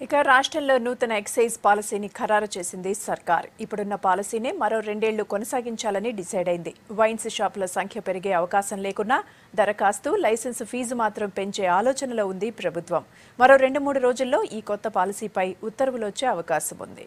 ఇక రాష్ట్రంలో నూతన ఎక్సైజ్ పాలసీని ఖరారు చేసింది సర్కార్. ఇప్పుడున్న పాలసీనే మరో 2 ఏళ్లు కొనసాగించాలని డిసైడ్ అయింది. వైన్స్ షాపుల సంఖ్య పెరిగే అవకాశం లేకున్నా దరఖాస్తు, లైసెన్స్ ఫీజు మాత్రం పెంచే ఆలోచనలో ఉంది ప్రభుత్వం. మరో 2-3 రోజుల్లో ఈ కొత్త పాలసీపై ఉత్తర్వులు వచ్చే అవకాశం ఉంది.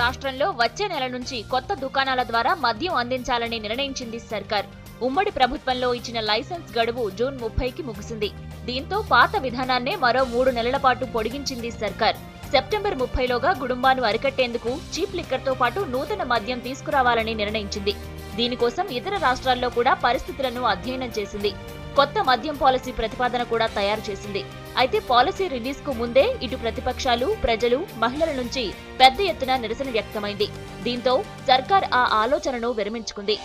రాష్ట్రంలో వచ్చే నెల నుంచి కొత్త దుకాణాల ద్వారా మద్యం అందించాలని నిర్ణయించింది సర్కార్. ఉమ్మడి ప్రభుత్వంలో ఇచ్చిన లైసెన్స్ గడువు జూన్ 30కి ముగిసింది. దీంతో పాత విధానాన్నే మరో 3 నెలల పాటు పొడిగించింది సర్కార్. సెప్టెంబర్ 30లోగా గుడుంబాను అరికట్టేందుకు చీప్ లిక్కర్తో పాటు నూతన మద్యం తీసుకురావాలని నిర్ణయించింది. దీనికోసం ఇతర రాష్ట్రాల్లో కూడా పరిస్థితులను అధ్యయనం చేసింది. కొత్త మద్యం పాలసీ ప్రతిపాదన కూడా తయారు చేసింది. అయితే పాలసీ రిలీజ్ కు ముందే ఇటు ప్రతిపక్షాలు, ప్రజలు, మహిళల నుంచి పెద్ద ఎత్తున నిరసన వ్యక్తమైంది. దీంతో సర్కార్ ఆ ఆలోచనను విరమించుకుంది.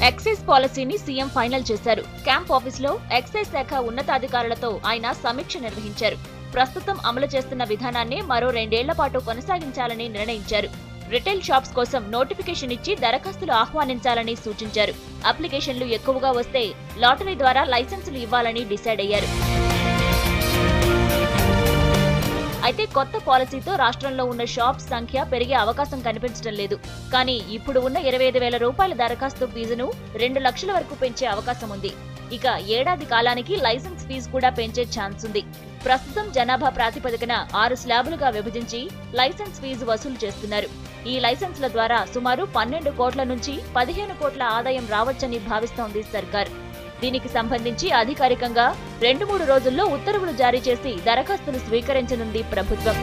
ఎక్సైజ్ పాలసీని సీఎం ఫైనల్ చేశారు. క్యాంప్ ఆఫీసులో ఎక్సైజ్ శాఖ ఉన్నతాధికారులతో ఆయన సమీక్ష నిర్వహించారు. ప్రస్తుతం అమలు చేస్తున్న విధానాన్ని మరో 2 ఏళ్ల పాటు కొనసాగించాలని నిర్ణయించారు. రిటైల్ షాప్స్ కోసం నోటిఫికేషన్ ఇచ్చి దరఖాస్తులు ఆహ్వానించాలని సూచించారు. అప్లికేషన్లు ఎక్కువగా వస్తే లాటరీ ద్వారా లైసెన్సులు ఇవ్వాలని డిసైడ్ అయ్యారు. అయితే కొత్త పాలసీతో రాష్ట్రంలో ఉన్న షాప్స్ సంఖ్య పెరిగే అవకాశం కనిపించడం లేదు. కానీ ఇప్పుడు ఉన్న 25,000 రూపాయల దరఖాస్తు ఫీజును 2 లక్షల వరకు పెంచే అవకాశం ఉంది. ఇక ఏడాది కాలానికి లైసెన్స్ ఫీజు కూడా పెంచే ఛాన్స్ ఉంది. ప్రస్తుతం జనాభా ప్రాతిపదికన 6 స్లాబులుగా విభజించి లైసెన్స్ ఫీజు వసూలు చేస్తున్నారు. ఈ లైసెన్స్ల ద్వారా సుమారు 12 కోట్ల నుంచి 15 కోట్ల ఆదాయం రావచ్చని భావిస్తోంది సర్కార్. దీనికి సంబంధించి అధికారికంగా 2-3 రోజుల్లో ఉత్తర్వులు జారీ చేసి దరఖాస్తులు స్వీకరించనుంది ప్రభుత్వం.